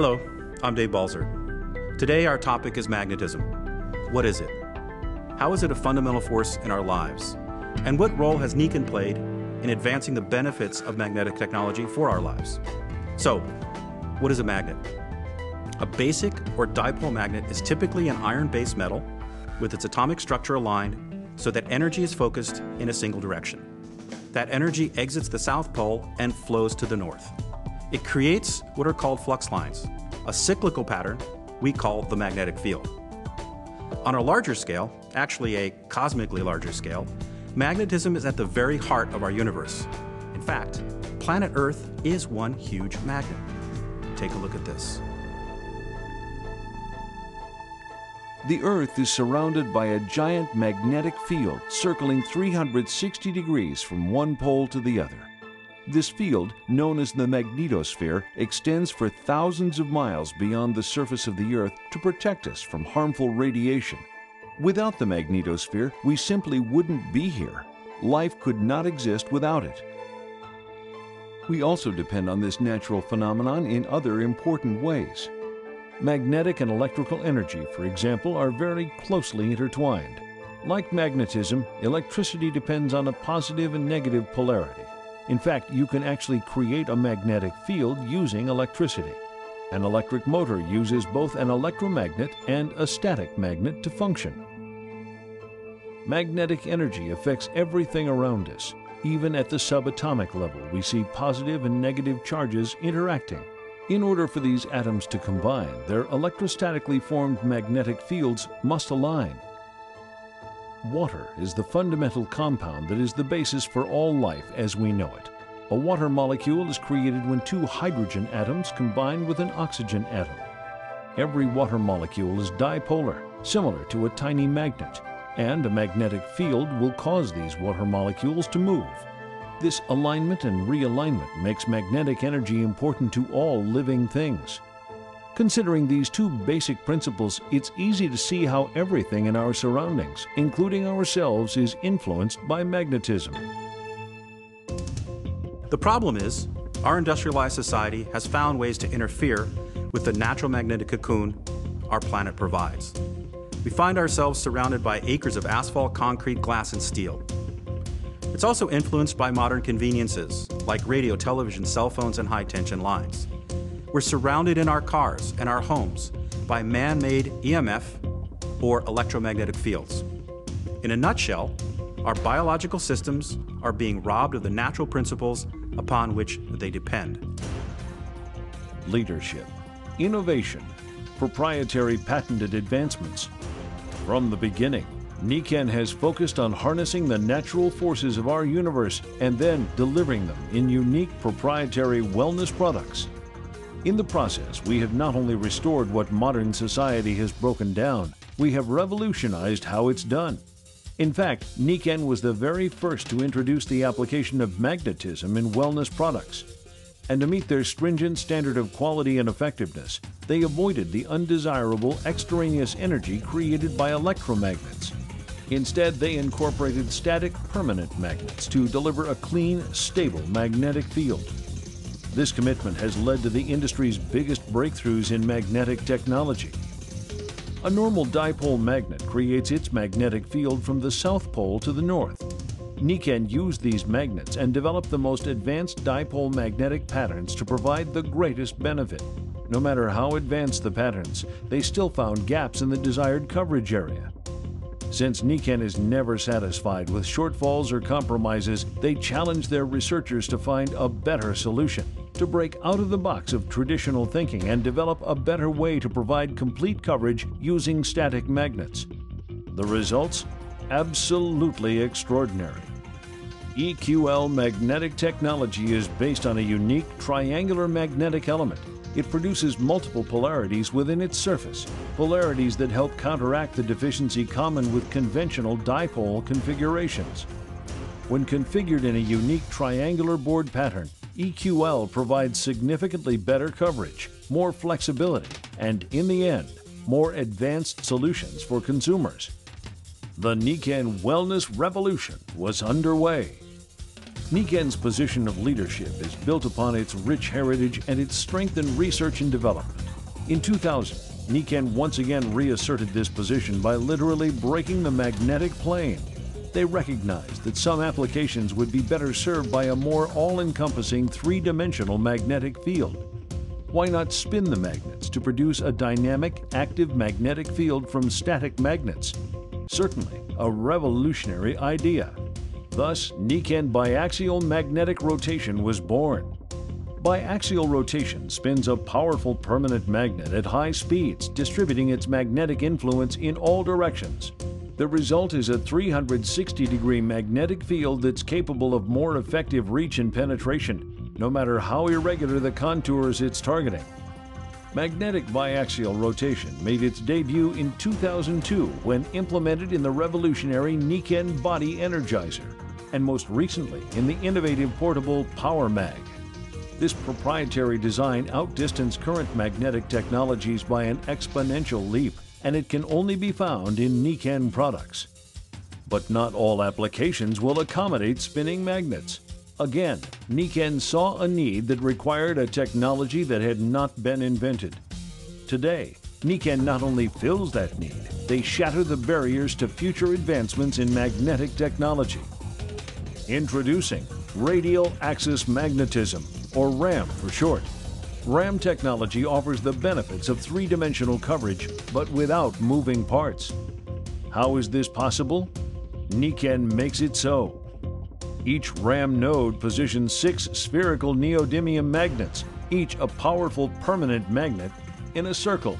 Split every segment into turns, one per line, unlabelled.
Hello, I'm Dave Balzer. Today our topic is magnetism. What is it? How is it a fundamental force in our lives? And what role has Nikken played in advancing the benefits of magnetic technology for our lives? So, what is a magnet? A basic or dipole magnet is typically an iron-based metal with its atomic structure aligned so that energy is focused in a single direction. That energy exits the South Pole and flows to the north. It creates what are called flux lines, a cyclical pattern we call the magnetic field. On a larger scale, actually a cosmically larger scale, magnetism is at the very heart of our universe. In fact, planet Earth is one huge magnet. Take a look at this.
The Earth is surrounded by a giant magnetic field circling 360 degrees from one pole to the other. This field, known as the magnetosphere, extends for thousands of miles beyond the surface of the Earth to protect us from harmful radiation. Without the magnetosphere, we simply wouldn't be here. Life could not exist without it. We also depend on this natural phenomenon in other important ways. Magnetic and electrical energy, for example, are very closely intertwined. Like magnetism, electricity depends on a positive and negative polarity. In fact, you can actually create a magnetic field using electricity. An electric motor uses both an electromagnet and a static magnet to function. Magnetic energy affects everything around us. Even at the subatomic level, we see positive and negative charges interacting. In order for these atoms to combine, their electrostatically formed magnetic fields must align. Water is the fundamental compound that is the basis for all life as we know it. A water molecule is created when two hydrogen atoms combine with an oxygen atom. Every water molecule is dipolar, similar to a tiny magnet, and a magnetic field will cause these water molecules to move. This alignment and realignment makes magnetic energy important to all living things. Considering these two basic principles, it's easy to see how everything in our surroundings, including ourselves, is influenced by magnetism.
The problem is, our industrialized society has found ways to interfere with the natural magnetic cocoon our planet provides. We find ourselves surrounded by acres of asphalt, concrete, glass, and steel. It's also influenced by modern conveniences like radio, television, cell phones, and high-tension lines. We're surrounded in our cars and our homes by man-made EMF or electromagnetic fields. In a nutshell, our biological systems are being robbed of the natural principles upon which they depend.
Leadership, innovation, proprietary patented advancements. From the beginning, Nikken has focused on harnessing the natural forces of our universe and then delivering them in unique proprietary wellness products. In the process, we have not only restored what modern society has broken down, we have revolutionized how it's done. In fact, Nikken was the very first to introduce the application of magnetism in wellness products. And to meet their stringent standard of quality and effectiveness, they avoided the undesirable extraneous energy created by electromagnets. Instead, they incorporated static permanent magnets to deliver a clean, stable magnetic field. This commitment has led to the industry's biggest breakthroughs in magnetic technology. A normal dipole magnet creates its magnetic field from the South Pole to the North. Nikken used these magnets and developed the most advanced dipole magnetic patterns to provide the greatest benefit. No matter how advanced the patterns, they still found gaps in the desired coverage area. Since Nikken is never satisfied with shortfalls or compromises, they challenge their researchers to find a better solution, to break out of the box of traditional thinking and develop a better way to provide complete coverage using static magnets. The results? Absolutely extraordinary. EQL magnetic technology is based on a unique triangular magnetic element. It produces multiple polarities within its surface, polarities that help counteract the deficiency common with conventional dipole configurations. When configured in a unique triangular board pattern, EQL provides significantly better coverage, more flexibility, and in the end, more advanced solutions for consumers. The Nikken Wellness Revolution was underway. Nikken's position of leadership is built upon its rich heritage and its strength in research and development. In 2000, Nikken once again reasserted this position by literally breaking the magnetic plane. They recognized that some applications would be better served by a more all-encompassing three-dimensional magnetic field. Why not spin the magnets to produce a dynamic, active magnetic field from static magnets? Certainly a revolutionary idea. Thus, Nikken biaxial magnetic rotation was born. Biaxial rotation spins a powerful permanent magnet at high speeds, distributing its magnetic influence in all directions. The result is a 360-degree magnetic field that's capable of more effective reach and penetration, no matter how irregular the contours it's targeting. Magnetic biaxial rotation made its debut in 2002 when implemented in the revolutionary Nikken Body Energizer, and most recently in the innovative portable Power Mag. This proprietary design outdistanced current magnetic technologies by an exponential leap, and it can only be found in Nikken products. But not all applications will accommodate spinning magnets. Again, Nikken saw a need that required a technology that had not been invented. Today, Nikken not only fills that need, they shatter the barriers to future advancements in magnetic technology. Introducing Radial Axis Magnetism, or RAM for short. RAM technology offers the benefits of three-dimensional coverage, but without moving parts. How is this possible? Nikken makes it so. Each RAM node positions 6 spherical neodymium magnets, each a powerful permanent magnet, in a circle.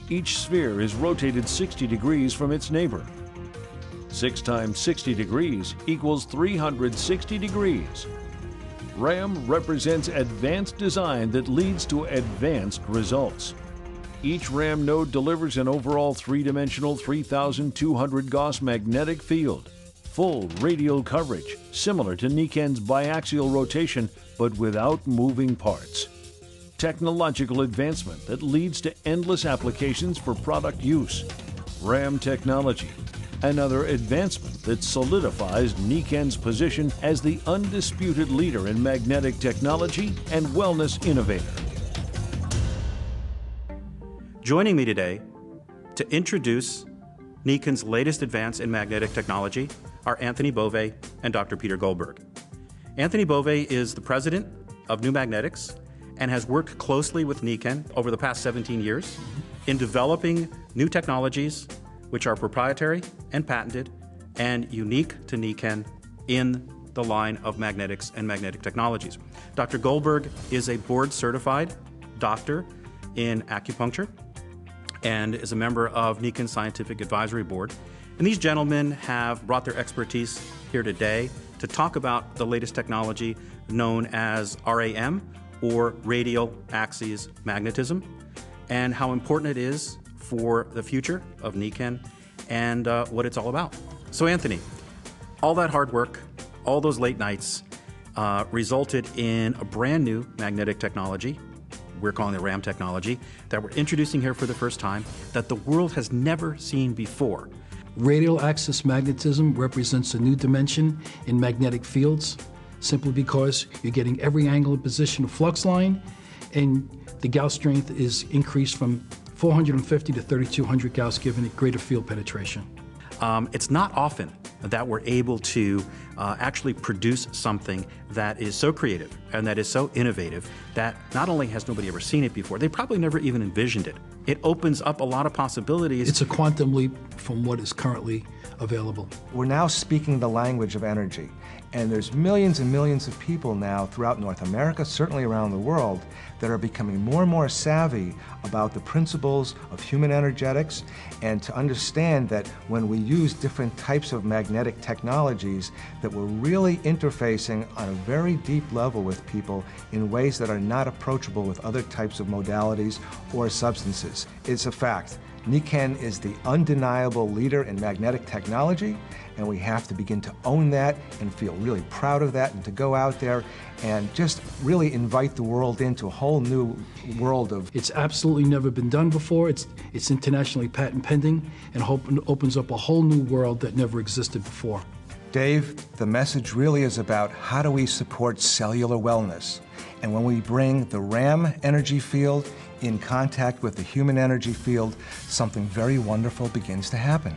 Each sphere is rotated 60 degrees from its neighbor. 6 times 60 degrees equals 360 degrees. RAM represents advanced design that leads to advanced results. Each RAM node delivers an overall three-dimensional 3,200 Gauss magnetic field, full radial coverage, similar to Nikken's biaxial rotation, but without moving parts. Technological advancement that leads to endless applications for product use. RAM technology, another advancement that solidifies Nikken's position as the undisputed leader in magnetic technology and wellness innovator.
Joining me today to introduce Nikken's latest advance in magnetic technology are Anthony Bove and Dr. Peter Goldberg. Anthony Bove is the president of Nikken Magnetics and has worked closely with Nikken over the past 17 years in developing new technologies which are proprietary and patented and unique to Nikken in the line of magnetics and magnetic technologies. Dr. Goldberg is a board-certified doctor in acupuncture and is a member of Nikken's Scientific Advisory Board. And these gentlemen have brought their expertise here today to talk about the latest technology known as RAM, or Radial Axis Magnetism, and how important it is for the future of Nikken and what it's all about. So Anthony, all that hard work, all those late nights resulted in a brand new magnetic technology, we're calling it RAM technology, that we're introducing here for the first time, that the world has never seen before.
Radial axis magnetism represents a new dimension in magnetic fields, simply because you're getting every angle and position of flux line, and the Gauss strength is increased from 450 to 3200 Gauss, giving it greater field penetration.
It's not often that we're able to actually produce something that is so creative and that is so innovative that not only has nobody ever seen it before, they probably never even envisioned it. It opens up a lot of possibilities.
It's a quantum leap from what is currently available.
We're now speaking the language of energy, and there's millions and millions of people now throughout North America, certainly around the world, that are becoming more and more savvy about the principles of human energetics, and to understand that when we use different types of magnetic technologies, that we're really interfacing on a very deep level with people in ways that are not approachable with other types of modalities or substances. It's a fact. Nikken is the undeniable leader in magnetic technology, and we have to begin to own that and feel really proud of that, and to go out there and just really invite the world into a whole new world of...
It's absolutely never been done before. It's internationally patent pending and opens up a whole new world that never existed before.
Dave, the message really is about how do we support cellular wellness. And when we bring the RAM energy field in contact with the human energy field, something very wonderful begins to happen.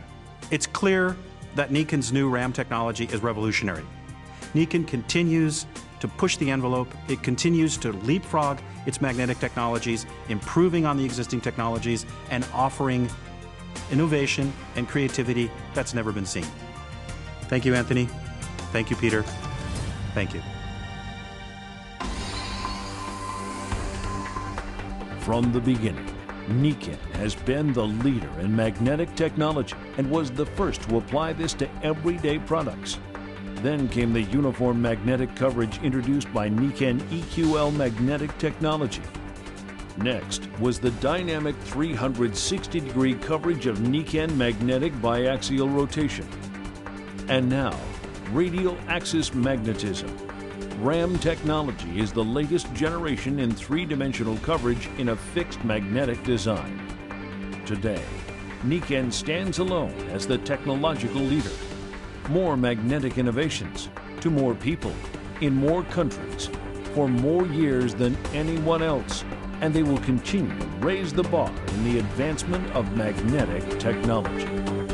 It's clear that Nikken's new RAM technology is revolutionary. Nikken continues to push the envelope. It continues to leapfrog its magnetic technologies, improving on the existing technologies, and offering innovation and creativity that's never been seen. Thank you, Anthony. Thank you, Peter. Thank you.
From the beginning, Nikken has been the leader in magnetic technology and was the first to apply this to everyday products. Then came the uniform magnetic coverage introduced by Nikken EQL magnetic technology. Next was the dynamic 360-degree coverage of Nikken Magnetic biaxial rotation. And now, radial axis magnetism. RAM technology is the latest generation in three-dimensional coverage in a fixed magnetic design. Today, Nikken stands alone as the technological leader. More magnetic innovations to more people in more countries for more years than anyone else, and they will continue to raise the bar in the advancement of magnetic technology.